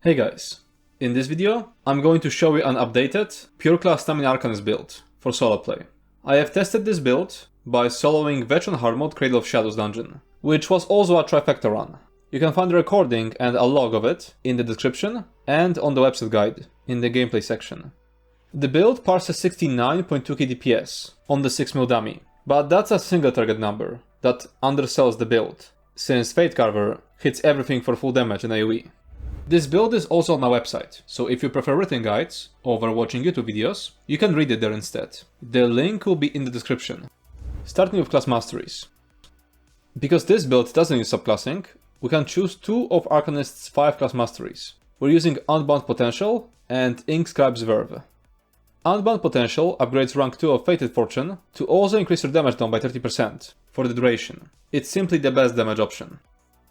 Hey guys, in this video I'm going to show you an updated pure class Stamina Arcanist build for solo play. I have tested this build by soloing veteran hard mode Cradle of Shadows dungeon, which was also a Trifecta run. You can find the recording and a log of it in the description and on the website guide in the gameplay section. The build parses 69.2k DPS on the 6mm dummy, but that's a single target number that undersells the build, since Fatecarver hits everything for full damage in AoE. This build is also on my website, so if you prefer written guides over watching YouTube videos, you can read it there instead. The link will be in the description. Starting with class Masteries. Because this build doesn't use subclassing, we can choose 2 of Arcanist's 5 class Masteries. We're using Unbound Potential and Inkscribe's Verve. Unbound Potential upgrades rank 2 of Fated Fortune to also increase your damage down by 30% for the duration. It's simply the best damage option.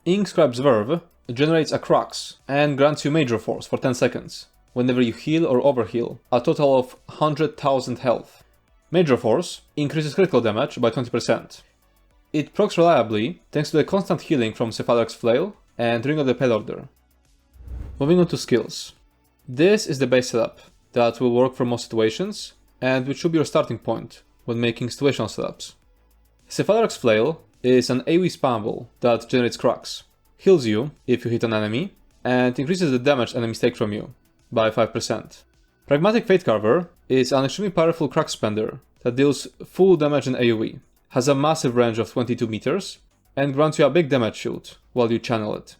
Inkscribe's Verve generates a Crux and grants you Major Force for 10 seconds, whenever you heal or overheal, a total of 100,000 health. Major Force increases critical damage by 20%. It procs reliably thanks to the constant healing from Cephalarch's Flail and Ring of the Pale Order. Moving on to skills. This is the base setup that will work for most situations and which should be your starting point when making situational setups. Cephalarch's Flail is an AoE spammable that generates Crux, heals you if you hit an enemy, and increases the damage enemies take from you by 5%. Pragmatic Fatecarver is an extremely powerful Crux spender that deals full damage in AoE, has a massive range of 22 meters, and grants you a big damage shield while you channel it.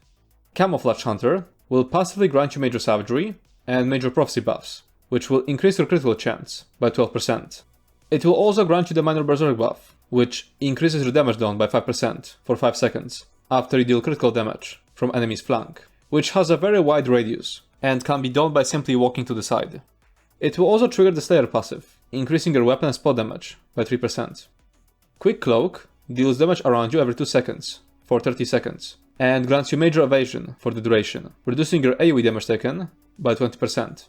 Camouflage Hunter will passively grant you Major Savagery and Major Prophecy buffs, which will increase your critical chance by 12%. It will also grant you the Minor Berserk buff, which increases your damage down by 5% for 5 seconds after you deal critical damage from enemy's flank, which has a very wide radius and can be done by simply walking to the side. It will also trigger the Slayer passive, increasing your weapon and spell damage by 3%. Quick Cloak deals damage around you every 2 seconds for 30 seconds and grants you Major Evasion for the duration, reducing your AoE damage taken by 20%.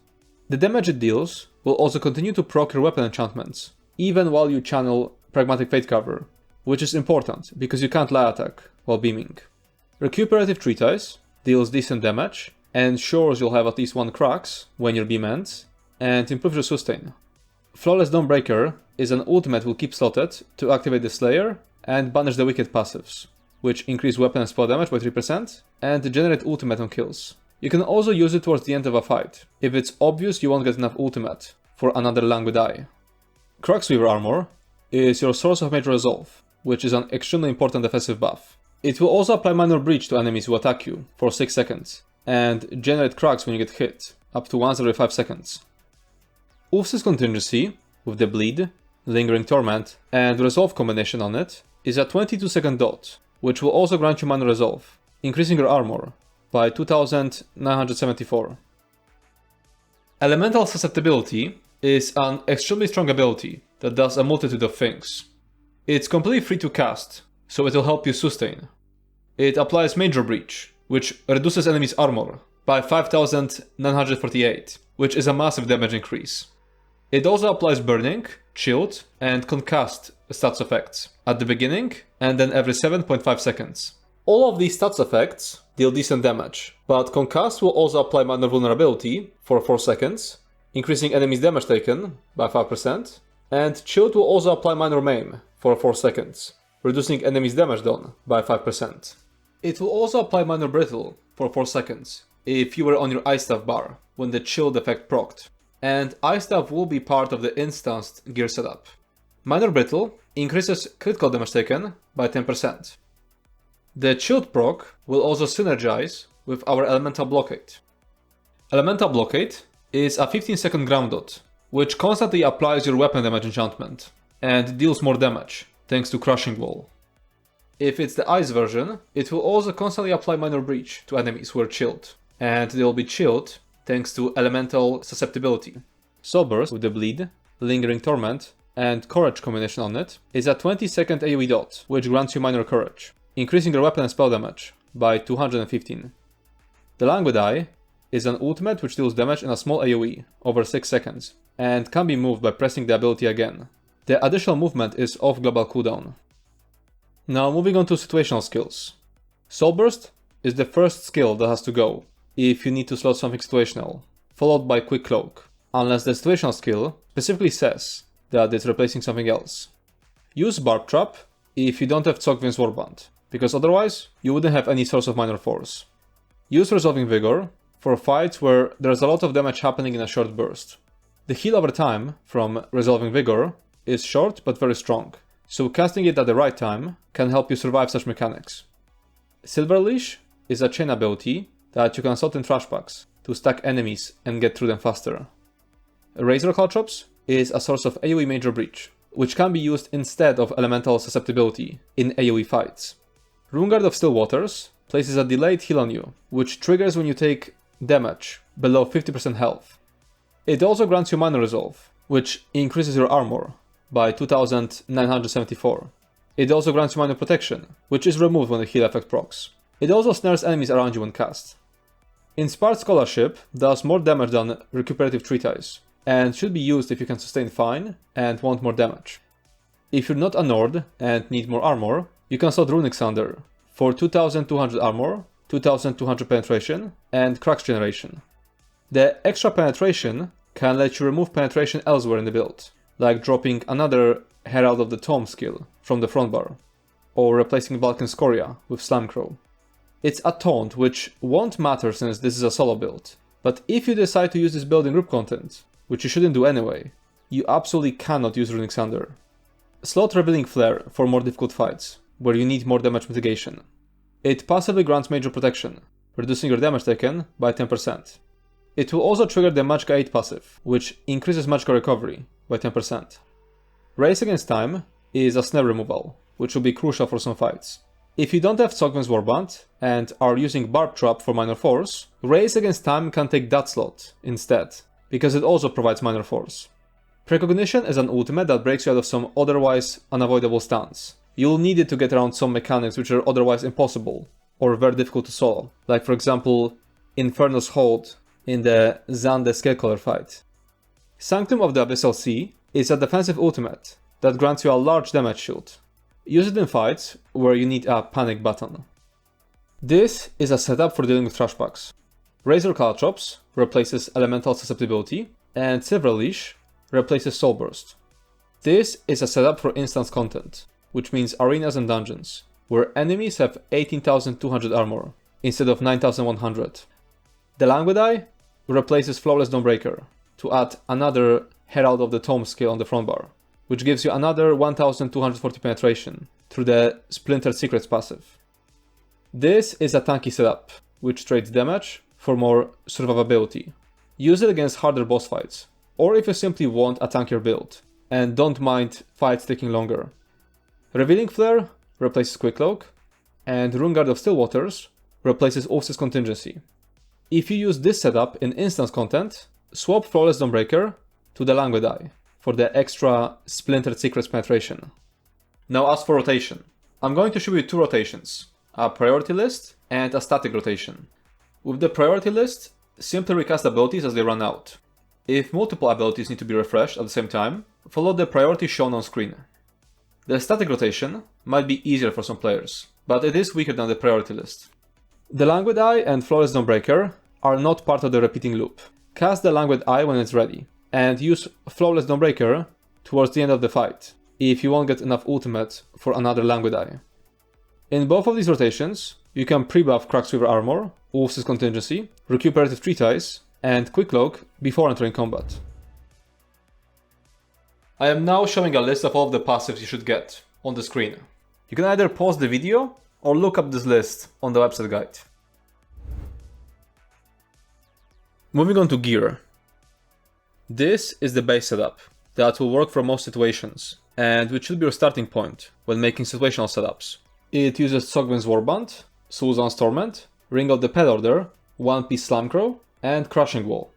The damage it deals will also continue to proc your weapon enchantments, even while you channel Pragmatic Fatecarver, which is important because you can't light attack while beaming. Recuperative Treatise deals decent damage, ensures you'll have at least 1 Crux when your beam ends, and improves your sustain. Flawless Dawnbreaker is an ultimate will keep slotted to activate the Slayer and banish the wicked passives, which increase weapon and spell damage by 3% and generate ultimate on kills. You can also use it towards the end of a fight, if it's obvious you won't get enough ultimate for another Languid Eye. Cruxweaver Armor is your source of Major Resolve, which is an extremely important defensive buff. It will also apply Minor Breach to enemies who attack you for 6 seconds, and generate Crux when you get hit, up to once every 5 seconds. Ulf's Contingency, with the Bleed, Lingering Torment, and Resolve combination on it, is a 22-second dot, which will also grant you Minor Resolve, increasing your armor by 2,974. Elemental Susceptibility is an extremely strong ability that does a multitude of things. It's completely free to cast, so it will help you sustain. It applies Major Breach, which reduces enemies' armor by 5,948, which is a massive damage increase. It also applies Burning, Chilled, and Concussed stats effects at the beginning and then every 7.5 seconds. All of these stats effects deal decent damage, but Concussed will also apply Minor Vulnerability for 4 seconds, increasing enemies' damage taken by 5%, and Chilled will also apply Minor Maim for 4 seconds, reducing enemies' damage done by 5%. It will also apply Minor Brittle for 4 seconds if you were on your Ice Staff bar when the Chilled effect procced, and Ice Staff will be part of the instanced gear setup. Minor Brittle increases critical damage taken by 10%. The Chilled proc will also synergize with our Elemental Blockade. Elemental Blockade is a 15-second ground dot, which constantly applies your weapon damage enchantment and deals more damage, thanks to Crushing Wall. If it's the Ice version, it will also constantly apply Minor Breach to enemies who are chilled, and they will be chilled thanks to Elemental Susceptibility. Soulburst with the Bleed, Lingering Torment, and Courage combination on it is a 20-second AoE dot, which grants you Minor Courage, increasing your weapon and spell damage by 215. The Languid Eye is an ultimate which deals damage in a small AoE over 6 seconds, and can be moved by pressing the ability again. The additional movement is off global cooldown. Now moving on to situational skills. Soulburst is the first skill that has to go, if you need to slot something situational, followed by Quick Cloak, unless the situational skill specifically says that it's replacing something else. Use Barb Trap if you don't have Tsogvin's Warband, because otherwise you wouldn't have any source of minor force. Use Resolving Vigor for fights where there's a lot of damage happening in a short burst. The heal over time from Resolving Vigor is short but very strong, so casting it at the right time can help you survive such mechanics. Silver Leash is a chain ability that you can slot in trash packs to stack enemies and get through them faster. Razor Caltrops is a source of AoE Major Breach, which can be used instead of Elemental Susceptibility in AoE fights. Runegard of Still Waters places a delayed heal on you, which triggers when you take damage below 50% health. It also grants you Minor Resolve, which increases your armor by 2974. It also grants you Minor Protection, which is removed when the heal effect procs. It also snares enemies around you when cast. Inspired Scholarship does more damage than Recuperative Treatise, and should be used if you can sustain fine and want more damage. If you're not a Nord and need more armor, you can slot Runic Sunder for 2200 armor, 2200 penetration, and cracks generation. The extra penetration can let you remove penetration elsewhere in the build, like dropping another Herald of the Tome skill from the front bar, or replacing Balkan Scoria with Slamcrow. It's a taunt which won't matter since this is a solo build, but if you decide to use this build in group content, which you shouldn't do anyway, you absolutely cannot use Runic Sunder. Slot Revealing Flare for more difficult fights, where you need more damage mitigation. It passively grants major protection, reducing your damage taken by 10%. It will also trigger the Magicka 8 passive, which increases Magicka recovery by 10%. Race Against Time is a snare removal, which will be crucial for some fights. If you don't have Tsogvin's Warband and are using Barb Trap for minor force, Race Against Time can take that slot instead, because it also provides minor force. Precognition is an ultimate that breaks you out of some otherwise unavoidable stance. You'll need it to get around some mechanics which are otherwise impossible, or very difficult to solo, like for example Inferno's Hold in the Zande Scalecaller fight. Sanctum of the Abyssal Sea is a defensive ultimate that grants you a large damage shield. Use it in fights where you need a panic button. This is a setup for dealing with trash packs. Razor Caltrops replaces Elemental Susceptibility, and Silver Leash replaces Soul Burst. This is a setup for instance content, which means arenas and dungeons, where enemies have 18,200 armor instead of 9,100. The Languid replaces Flawless Dawnbreaker to add another Herald of the Tome skill on the front bar, which gives you another 1240 penetration through the Splintered Secrets passive. This is a tanky setup, which trades damage for more survivability. Use it against harder boss fights, or if you simply want a tankier build, and don't mind fights taking longer. Revealing Flare replaces Quick Cloak, and Runegard of Still Waters replaces Ulf's Contingency. If you use this setup in instance content, swap Flawless Dawnbreaker to the Languid for the extra Splintered Secrets penetration. Now as for rotation, I'm going to show you two rotations, a priority list and a static rotation. With the priority list, simply recast abilities as they run out. If multiple abilities need to be refreshed at the same time, follow the priority shown on screen. The static rotation might be easier for some players, but it is weaker than the priority list. The Languid and Flawless Dawnbreaker are not part of the repeating loop. Cast the Languid when it's ready, and use Flawless Dawnbreaker towards the end of the fight, if you won't get enough ultimate for another Languid. In both of these rotations, you can pre-buff Cracksweaver Armor, Ulf's Contingency, Recuperative Treatise, and Quick Cloak before entering combat. I am now showing a list of all of the passives you should get on the screen. You can either pause the video or look up this list on the website guide. Moving on to gear. This is the base setup that will work for most situations, and which should be your starting point when making situational setups. It uses Tsogvin's Warband, Sul'Zan's Torment, Ring of the Pet Order, One Piece Slamcrow, and Crushing Wall.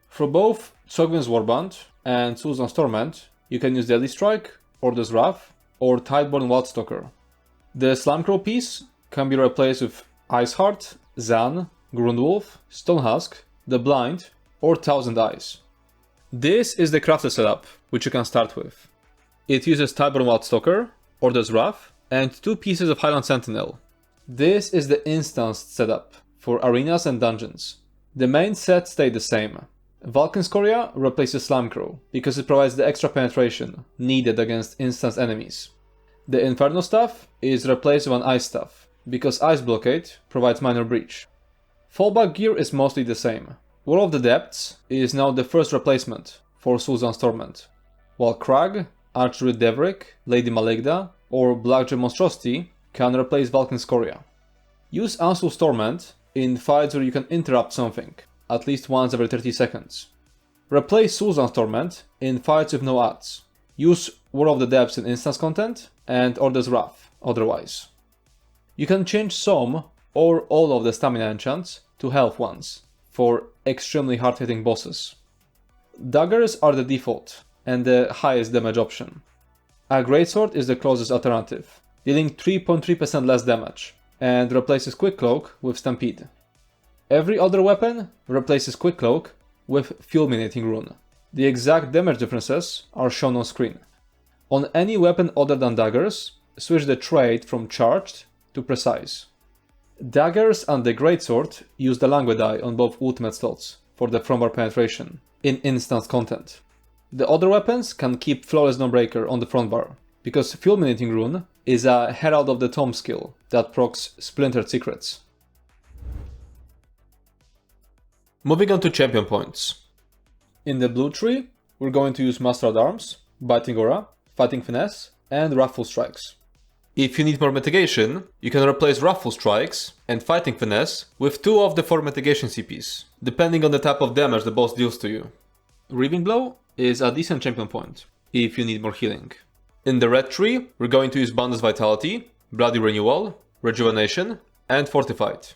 For both Tsogvin's Warband and Sul'Zan's Torment, you can use Deadly Strike, Order's Wrath, or Tideborn Wildstalker. The Slamcrow piece can be replaced with Iceheart, Zan, Grundwolf, Stonehusk, The Blind, or Thousand Eyes. This is the crafted setup, which you can start with. It uses Tideborn Wildstalker, Order's Wrath, and 2 pieces of Highland Sentinel. This is the instanced setup for arenas and dungeons. The main set stayed the same. Vulcan Scoria replaces Slime Crow because it provides the extra penetration needed against instance enemies. The Inferno Staff is replaced with an Ice Staff because Ice Blockade provides minor breach. Fallback gear is mostly the same. War of the Depths is now the first replacement for Suzanne's Torment, while Crag, Archduke Devrick, Lady Maligda, or Blackjack Monstrosity can replace Vulcan Scoria. Use Ansul's Torment in fights where you can interrupt something, at least once every 30 seconds. Replace Suzanne's Torment in fights with no adds. Use War of the Depths in instance content and Order's Wrath otherwise. You can change some or all of the stamina enchants to health ones for extremely hard-hitting bosses. Daggers are the default and the highest damage option. A Greatsword is the closest alternative, dealing 3.3% less damage, and replaces Quick Cloak with Stampede. Every other weapon replaces Quick Cloak with Fulminating Rune. The exact damage differences are shown on screen. On any weapon other than daggers, switch the trait from charged to precise. Daggers and the Greatsword use the Languid Die on both ultimate slots for the front bar penetration in instance content. The other weapons can keep Flawless Dawnbreaker on the front bar, because Fulminating Rune is a Herald of the Tomb skill that procs Splintered Secrets. Moving on to champion points. In the blue tree, we're going to use Master at Arms, Biting Aura, Fighting Finesse, and Wrathful Strikes. If you need more mitigation, you can replace Wrathful Strikes and Fighting Finesse with 2 of the 4 mitigation CPs, depending on the type of damage the boss deals to you. Reaving Blow is a decent champion point, if you need more healing. In the red tree, we're going to use Boundless Vitality, Bloody Renewal, Rejuvenation, and Fortified.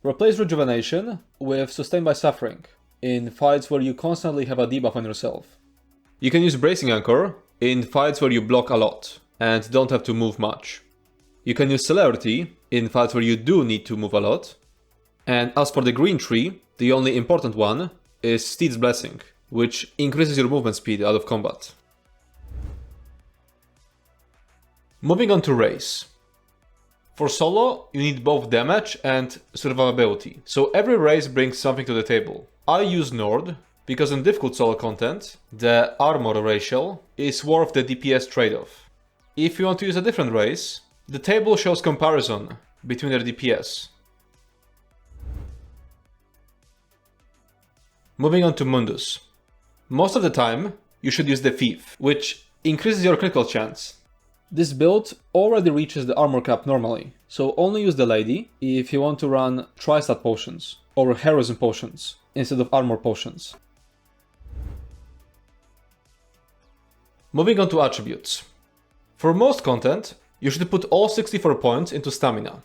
Replace Rejuvenation with Sustained by Suffering, in fights where you constantly have a debuff on yourself. You can use Bracing Anchor in fights where you block a lot and don't have to move much. You can use Celerity in fights where you do need to move a lot. And as for the green tree, the only important one is Steed's Blessing, which increases your movement speed out of combat. Moving on to race. For solo, you need both damage and survivability, so every race brings something to the table. I use Nord because in difficult solo content, the armor ratio is worth the DPS trade-off. If you want to use a different race, the table shows comparison between their DPS. Moving on to Mundus. Most of the time, you should use the Thief, which increases your critical chance. This build already reaches the armor cap normally, so only use the Lady if you want to run Tristat potions or Heroism potions instead of armor potions. Moving on to attributes. For most content, you should put all 64 points into stamina.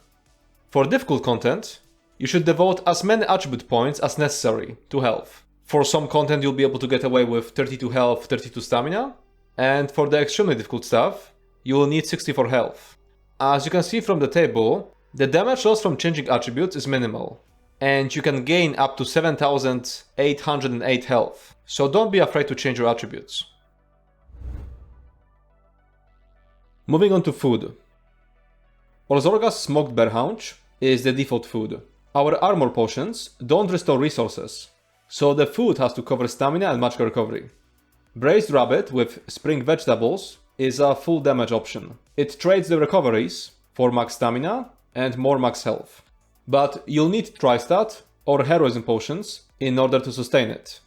For difficult content, you should devote as many attribute points as necessary to health. For some content you'll be able to get away with 32 health, 32 stamina, and for the extremely difficult stuff, you will need 64 health. As you can see from the table, the damage loss from changing attributes is minimal, and you can gain up to 7,808 health, so don't be afraid to change your attributes. Moving on to food. Orzorga's Smoked Bear Haunch is the default food. Our armor potions don't restore resources, so the food has to cover stamina and magic recovery. Braised Rabbit with Spring Vegetables is a full damage option. It trades the recoveries for max stamina and more max health. But you'll need Tristat or Heroism potions in order to sustain it.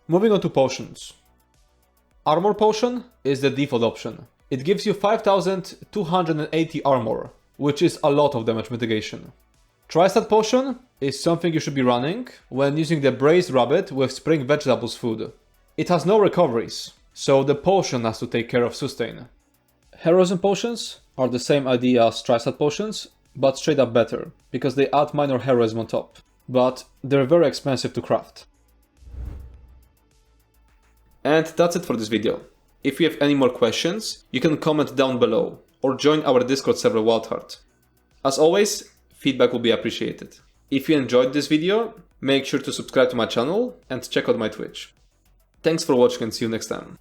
Moving on to potions. Armor Potion is the default option. It gives you 5,280 armor, which is a lot of damage mitigation. Tristat Potion is something you should be running when using the Braised Rabbit with Spring Vegetables food. It has no recoveries, so the potion has to take care of sustain. Heroism potions are the same idea as Tristat potions, but straight up better, because they add minor heroism on top, but they're very expensive to craft. And that's it for this video. If you have any more questions, you can comment down below, or join our Discord server Wildheart. As always, feedback will be appreciated. If you enjoyed this video, make sure to subscribe to my channel and check out my Twitch. Thanks for watching and see you next time.